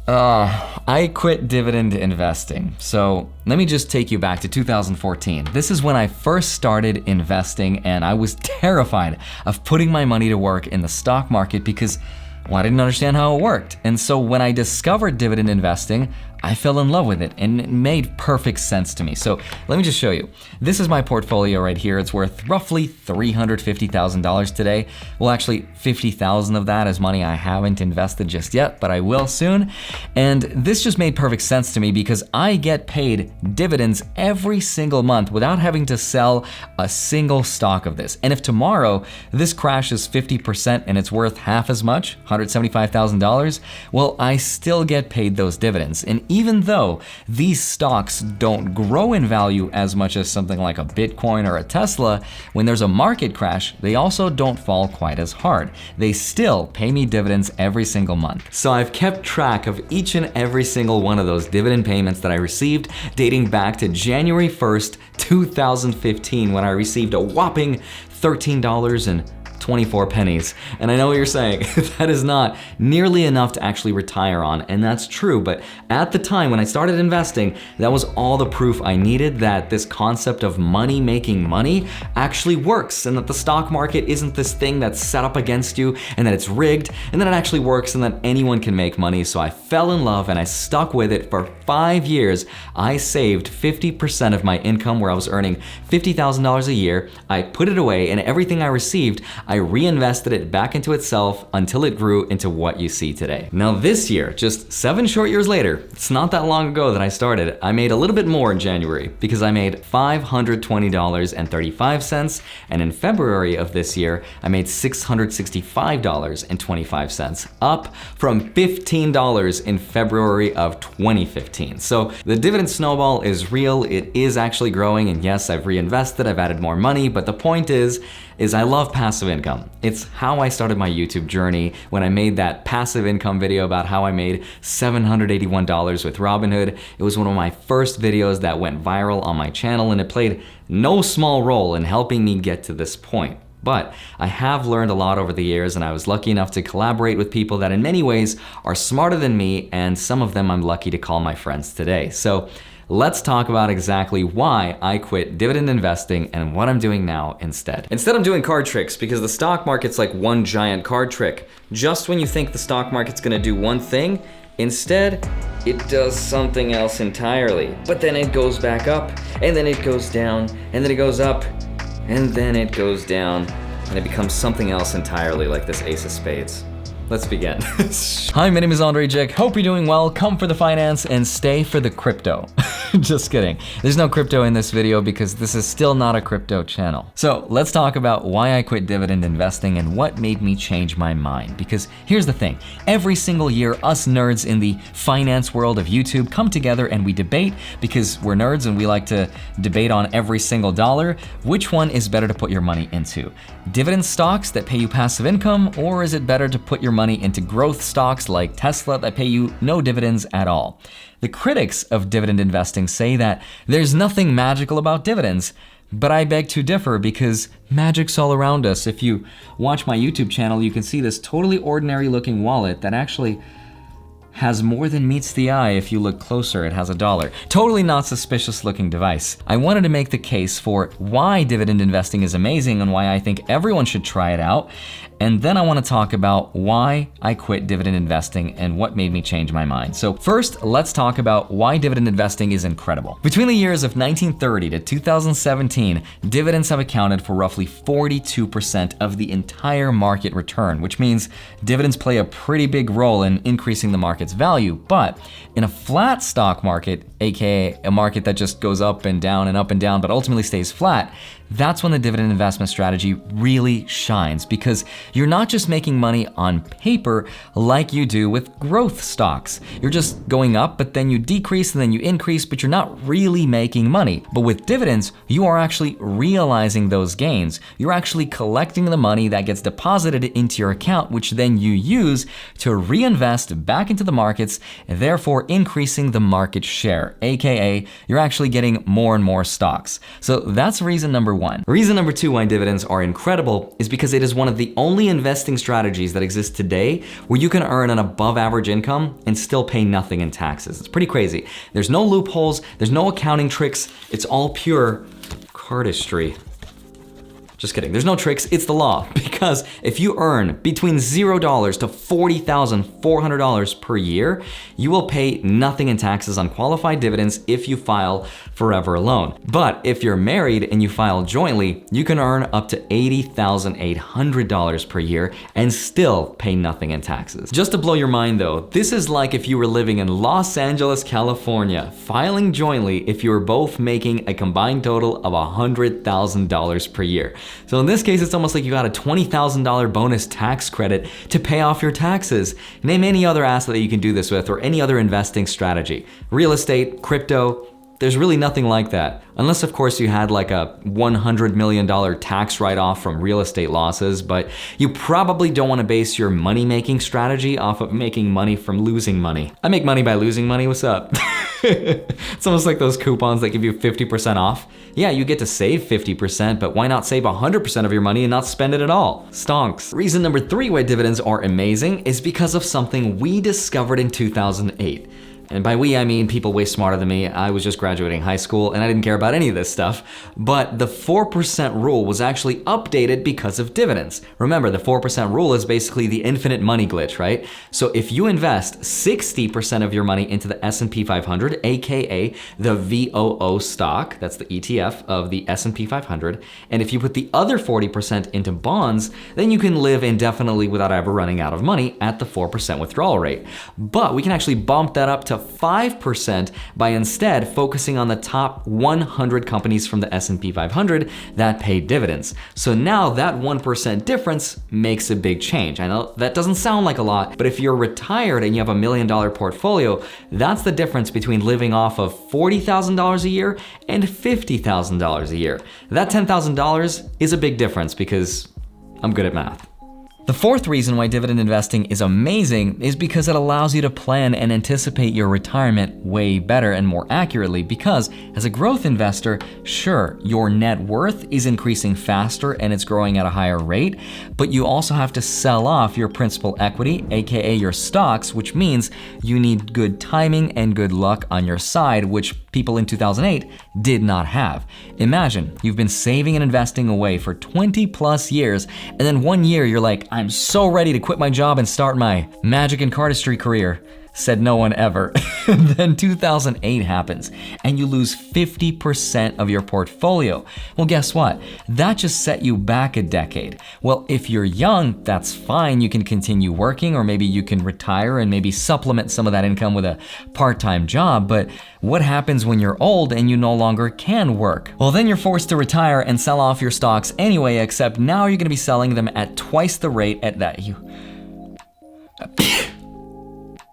I quit dividend investing. So let me just take you back to 2014. This is when I first started investing, and I was terrified of putting my money to work in the stock market because, well, I didn't understand how it worked. And so when I discovered dividend investing, I fell in love with it, and it made perfect sense to me. So let me just show you. This is my portfolio right here. It's worth roughly $350,000 today. Well, actually, 50,000 of that is money I haven't invested just yet, but I will soon. And this just made perfect sense to me because I get paid dividends every single month without having to sell a single stock of this. And if tomorrow this crashes 50% and it's worth half as much, $175,000, well, I still get paid those dividends. And even though these stocks don't grow in value as much as something like a Bitcoin or a Tesla, when there's a market crash, they also don't fall quite as hard. They still pay me dividends every single month. So I've kept track of each and every single one of those dividend payments that I received dating back to January 1st, 2015, when I received a whopping $13.24. And I know what you're saying, that is not nearly enough to actually retire on, and that's true, but at the time when I started investing, that was all the proof I needed that this concept of money making money actually works, and that the stock market isn't this thing that's set up against you, and that it's rigged, and that it actually works, and that anyone can make money. So I fell in love and I stuck with it for 5 years. I saved 50% of my income, where I was earning $50,000 a year. I put it away, and everything I received, I reinvested it back into itself until it grew into what you see today. Now this year, just 7 short years later, it's not that long ago that I started, I made a little bit more in January because I made $520.35, and in February of this year, I made $665.25, up from $15 in February of 2015. So the dividend snowball is real, it is actually growing, and yes, I've reinvested, I've added more money, but the point is I love passive income. It's how I started my YouTube journey when I made that passive income video about how I made $781 with Robinhood. It was one of my first videos that went viral on my channel, and it played no small role in helping me get to this point. But I have learned a lot over the years, and I was lucky enough to collaborate with people that in many ways are smarter than me, and some of them I'm lucky to call my friends today. So let's talk about exactly why I quit dividend investing and what I'm doing now instead. Instead, I'm doing card tricks because the stock market's like one giant card trick. Just when you think the stock market's gonna do one thing, instead, it does something else entirely. But then it goes back up, and then it goes down, and then it goes up, and then it goes down, and it becomes something else entirely, like this ace of spades. Let's begin. Hi, my name is Andrei Jikh. Hope you're doing well. Come for the finance and stay for the crypto. Just kidding. There's no crypto in this video because this is still not a crypto channel. So let's talk about why I quit dividend investing and what made me change my mind. Because here's the thing. Every single year, us nerds in the finance world of YouTube come together and we debate, because we're nerds and we like to debate on every single dollar, which one is better to put your money into. Dividend stocks that pay you passive income, or is it better to put your money into growth stocks like Tesla that pay you no dividends at all? The critics of dividend investing say that there's nothing magical about dividends, but I beg to differ because magic's all around us. If you watch my YouTube channel, you can see this totally ordinary looking wallet that actually has more than meets the eye. If you look closer, it has $1. Totally not suspicious looking device. I wanted to make the case for why dividend investing is amazing and why I think everyone should try it out. And then I want to talk about why I quit dividend investing and what made me change my mind. So first, let's talk about why dividend investing is incredible. Between the years of 1930 to 2017, dividends have accounted for roughly 42% of the entire market return, which means dividends play a pretty big role in increasing the market's value. But in a flat stock market, aka a market that just goes up and down, but ultimately stays flat, that's when the dividend investment strategy really shines, because you're not just making money on paper like you do with growth stocks. You're just going up, but then you decrease and then you increase, but you're not really making money. But with dividends, you are actually realizing those gains. You're actually collecting the money that gets deposited into your account, which then you use to reinvest back into the markets, therefore increasing the market share, aka you're actually getting more and more stocks. So that's reason number one. Reason number two why dividends are incredible is because it is one of the only investing strategies that exists today where you can earn an above average income and still pay nothing in taxes. It's pretty crazy. There's no loopholes, there's no accounting tricks, it's all pure cardistry. Just kidding, there's no tricks, it's the law. Because if you earn between $0 to $40,400 per year, you will pay nothing in taxes on qualified dividends if you file forever alone. But if you're married and you file jointly, you can earn up to $80,800 per year and still pay nothing in taxes. Just to blow your mind though, this is like if you were living in Los Angeles, California, filing jointly if you were both making a combined total of $100,000 per year. So in this case, it's almost like you got a $20,000 bonus tax credit to pay off your taxes. Name any other asset that you can do this with or any other investing strategy. Real estate, crypto, there's really nothing like that. Unless of course you had like a $100 million tax write-off from real estate losses, but you probably don't want to base your money-making strategy off of making money from losing money. I make money by losing money, what's up? It's almost like those coupons that give you 50% off. Yeah, you get to save 50%, but why not save 100% of your money and not spend it at all? Stonks. Reason number three why dividends are amazing is because of something we discovered in 2008. And by we, I mean people way smarter than me. I was just graduating high school and I didn't care about any of this stuff. But the 4% rule was actually updated because of dividends. Remember, the 4% rule is basically the infinite money glitch, right? So if you invest 60% of your money into the S&P 500, aka the VOO stock, that's the ETF of the S&P 500, and if you put the other 40% into bonds, then you can live indefinitely without ever running out of money at the 4% withdrawal rate. But we can actually bump that up to 5% by instead focusing on the top 100 companies from the S&P 500 that pay dividends. So now that 1% difference makes a big change. I know that doesn't sound like a lot, but if you're retired and you have $1 million portfolio, that's the difference between living off of $40,000 a year and $50,000 a year. That $10,000 is a big difference because I'm good at math. The fourth reason why dividend investing is amazing is because it allows you to plan and anticipate your retirement way better and more accurately because as a growth investor, sure, your net worth is increasing faster and it's growing at a higher rate, but you also have to sell off your principal equity, aka your stocks, which means you need good timing and good luck on your side, which people in 2008 did not have. Imagine you've been saving and investing away for 20 plus years, and then one year you're like, I'm so ready to quit my job and start my magic and cardistry career. Said no one ever. Then 2008 happens and you lose 50% of your portfolio. Well, guess what? That just set you back a decade. Well, if you're young, that's fine. You can continue working or maybe you can retire and maybe supplement some of that income with a part-time job. But what happens when you're old and you no longer can work? Well, then you're forced to retire and sell off your stocks anyway, except now you're gonna be selling them at twice the rate at that you...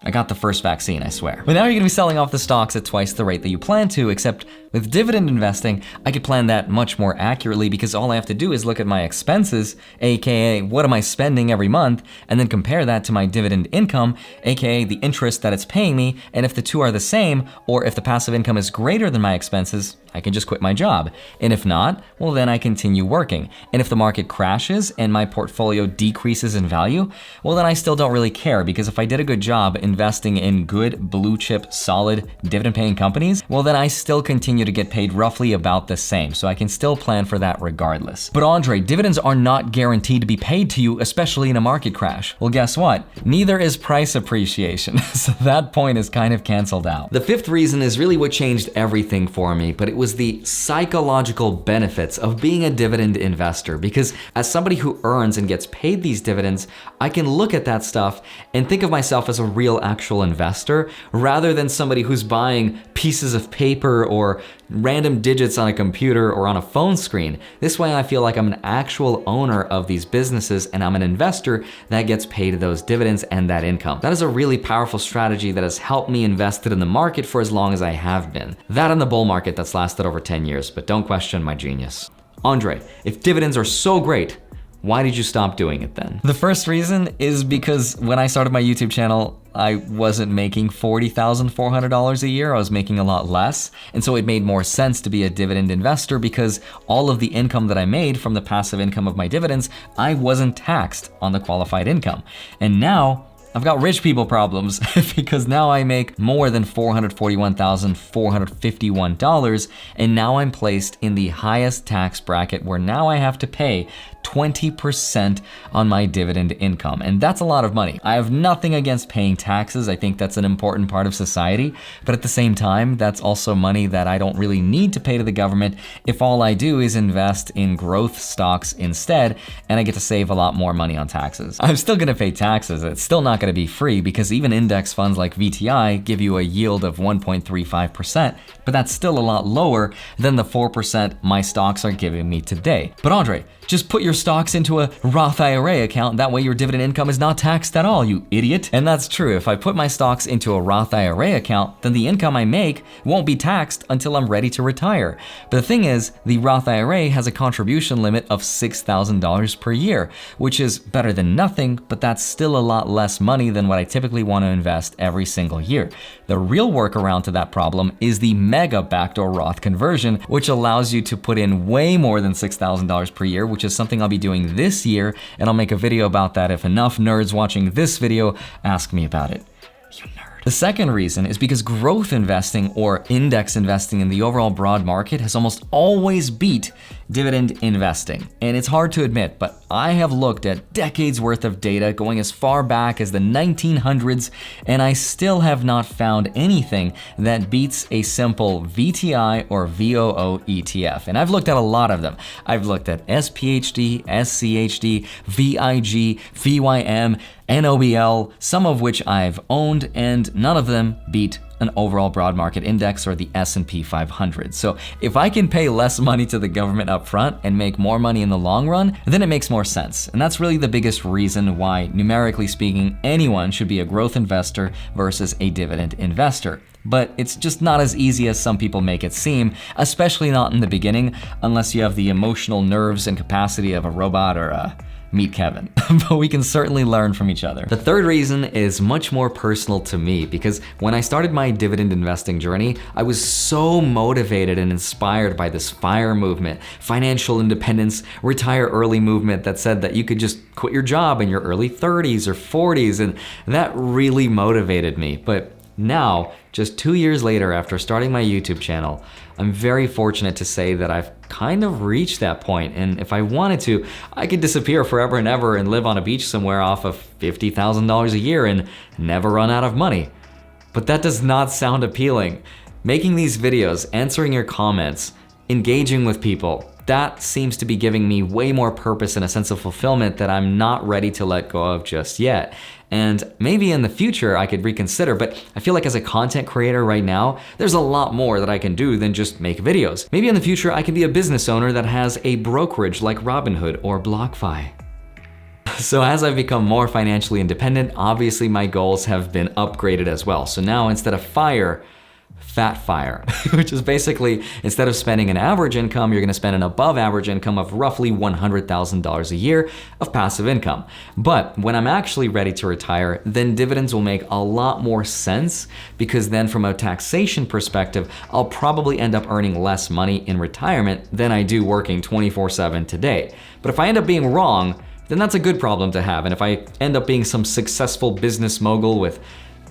I got the first vaccine, I swear. But now you're gonna be selling off the stocks at twice the rate that you plan to, except with dividend investing, I could plan that much more accurately because all I have to do is look at my expenses, aka what am I spending every month, and then compare that to my dividend income, aka the interest that it's paying me, and if the two are the same, or if the passive income is greater than my expenses, I can just quit my job. And if not, well then I continue working. And if the market crashes and my portfolio decreases in value, well then I still don't really care because if I did a good job investing in good blue chip, solid dividend paying companies, well then I still continue to get paid roughly about the same. So I can still plan for that regardless. But Andrei, dividends are not guaranteed to be paid to you, especially in a market crash. Well, guess what? Neither is price appreciation. So that point is kind of canceled out. The fifth reason is really what changed everything for me, but it was the psychological benefits of being a dividend investor because as somebody who earns and gets paid these dividends, I can look at that stuff and think of myself as a real actual investor rather than somebody who's buying pieces of paper or random digits on a computer or on a phone screen. This way I feel like I'm an actual owner of these businesses and I'm an investor that gets paid those dividends and that income. That is a really powerful strategy that has helped me invested in the market for as long as I have been. That and the bull market that's lasted over 10 years, but don't question my genius. Andrei, if dividends are so great, why did you stop doing it then? The first reason is because when I started my YouTube channel, I wasn't making $40,400 a year. I was making a lot less. And so it made more sense to be a dividend investor because all of the income that I made from the passive income of my dividends, I wasn't taxed on the qualified income. And now I've got rich people problems because now I make more than $441,451, and now I'm placed in the highest tax bracket where now I have to pay 20% on my dividend income. And that's a lot of money. I have nothing against paying taxes. I think that's an important part of society. But at the same time, that's also money that I don't really need to pay to the government if all I do is invest in growth stocks instead, and I get to save a lot more money on taxes. I'm still gonna pay taxes. It's still not gonna be free because even index funds like VTI give you a yield of 1.35%, but that's still a lot lower than the 4% my stocks are giving me today. But Andrei, just put your stocks into a Roth IRA account. That way your dividend income is not taxed at all, you idiot. And that's true. If I put my stocks into a Roth IRA account, then the income I make won't be taxed until I'm ready to retire. But the thing is, the Roth IRA has a contribution limit of $6,000 per year, which is better than nothing, but that's still a lot less money than what I typically want to invest every single year. The real workaround to that problem is the mega backdoor Roth conversion, which allows you to put in way more than $6,000 per year, which is something I'll be doing this year, and I'll make a video about that if enough nerds watching this video ask me about it. You nerd. The second reason is because growth investing or index investing in the overall broad market has almost always beat dividend investing. And it's hard to admit, but I have looked at decades worth of data going as far back as the 1900s, and I still have not found anything that beats a simple VTI or VOO ETF. And I've looked at a lot of them. I've looked at SPHD, SCHD, VIG, VYM, NOBL, some of which I've owned, and none of them beat an overall broad market index or the S&P 500. So if I can pay less money to the government up front and make more money in the long run, then it makes more sense. And that's really the biggest reason why, numerically speaking, anyone should be a growth investor versus a dividend investor. But it's just not as easy as some people make it seem, especially not in the beginning, unless you have the emotional nerves and capacity of a robot or meet Kevin. But we can certainly learn from each other. The third reason is much more personal to me because when I started my dividend investing journey, I was so motivated and inspired by this FIRE movement, financial independence, retire early movement that said that you could just quit your job in your early 30s or 40s, and that really motivated me. But now, just 2 years later after starting my YouTube channel, I'm very fortunate to say that I've kind of reached that point, and if I wanted to, I could disappear forever and ever and live on a beach somewhere off of $50,000 a year and never run out of money. But that does not sound appealing. Making these videos, answering your comments, engaging with people, that seems to be giving me way more purpose and a sense of fulfillment that I'm not ready to let go of just yet. And maybe in the future I could reconsider, but I feel like as a content creator right now, there's a lot more that I can do than just make videos. Maybe in the future I can be a business owner that has a brokerage like Robinhood or BlockFi. So as I've become more financially independent, obviously my goals have been upgraded as well. So now instead of FIRE, Fat Fire, which is basically instead of spending an average income, you're gonna spend an above average income of roughly $100,000 a year of passive income. But when I'm actually ready to retire, then dividends will make a lot more sense because then from a taxation perspective, I'll probably end up earning less money in retirement than I do working 24/7 today. But if I end up being wrong, then that's a good problem to have. And if I end up being some successful business mogul with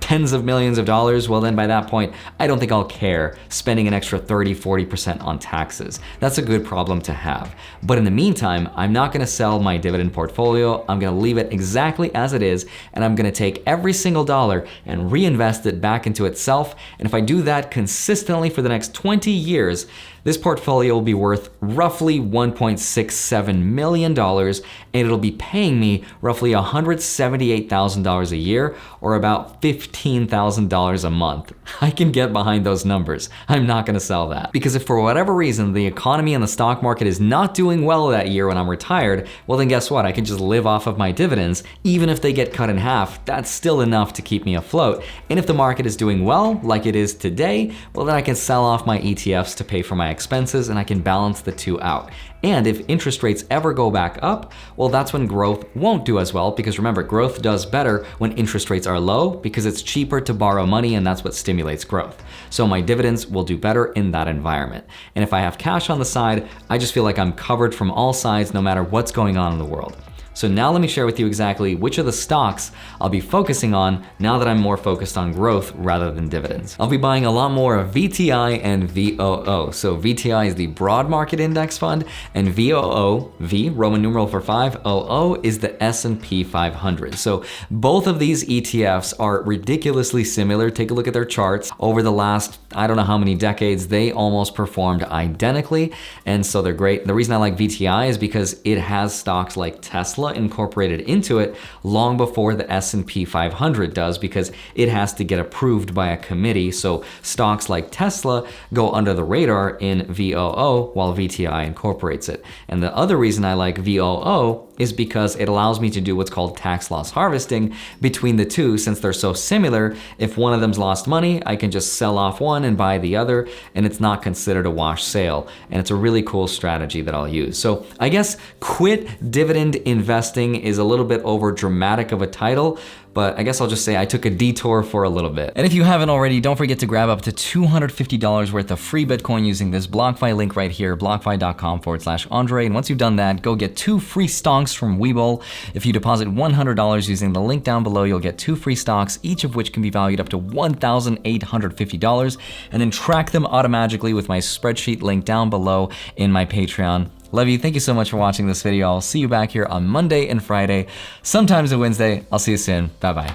tens of millions of dollars, well then by that point, I don't think I'll care spending an extra 30-40% on taxes. That's a good problem to have. But in the meantime, I'm not gonna sell my dividend portfolio. I'm gonna leave it exactly as it is, and I'm gonna take every single dollar and reinvest it back into itself. And if I do that consistently for the next 20 years, this portfolio will be worth roughly $1.67 million, and it'll be paying me roughly $178,000 a year, or about $15,000 a month. I can get behind those numbers. I'm not gonna sell that. Because if for whatever reason the economy and the stock market is not doing well that year when I'm retired, well then guess what? I can just live off of my dividends. Even if they get cut in half, that's still enough to keep me afloat. And if the market is doing well, like it is today, well then I can sell off my ETFs to pay for my expenses and I can balance the two out. And if interest rates ever go back up, well, that's when growth won't do as well, because remember, growth does better when interest rates are low because it's cheaper to borrow money and that's what stimulates growth. So my dividends will do better in that environment. And if I have cash on the side, I just feel like I'm covered from all sides no matter what's going on in the world. So now let me share with you exactly which of the stocks I'll be focusing on now that I'm more focused on growth rather than dividends. I'll be buying a lot more of VTI and VOO. So VTI is the broad market index fund, and VOO, V, Roman numeral for 5, OO is the S&P 500. So both of these ETFs are ridiculously similar. Take a look at their charts. Over the last, I don't know how many decades, they almost performed identically, and so they're great. The reason I like VTI is because it has stocks like Tesla incorporated into it long before the S&P 500 does, because it has to get approved by a committee. So stocks like Tesla go under the radar in VOO while VTI incorporates it. And the other reason I like VOO is because it allows me to do what's called tax loss harvesting between the two. Since they're so similar, if one of them's lost money, I can just sell off one and buy the other, and it's not considered a wash sale. And it's a really cool strategy that I'll use. So I guess quit dividend investing is a little bit over dramatic of a title, but I guess I'll just say I took a detour for a little bit. And if you haven't already, don't forget to grab up to $250 worth of free Bitcoin using this BlockFi link right here, blockfi.com/Andrei. And once you've done that, go get 2 free stocks from Webull. If you deposit $100 using the link down below, you'll get 2 free stocks, each of which can be valued up to $1,850, and then track them automatically with my spreadsheet link down below in my Patreon. Love you. Thank you so much for watching this video. I'll see you back here on Monday and Friday, sometimes a Wednesday. I'll see you soon. Bye-bye.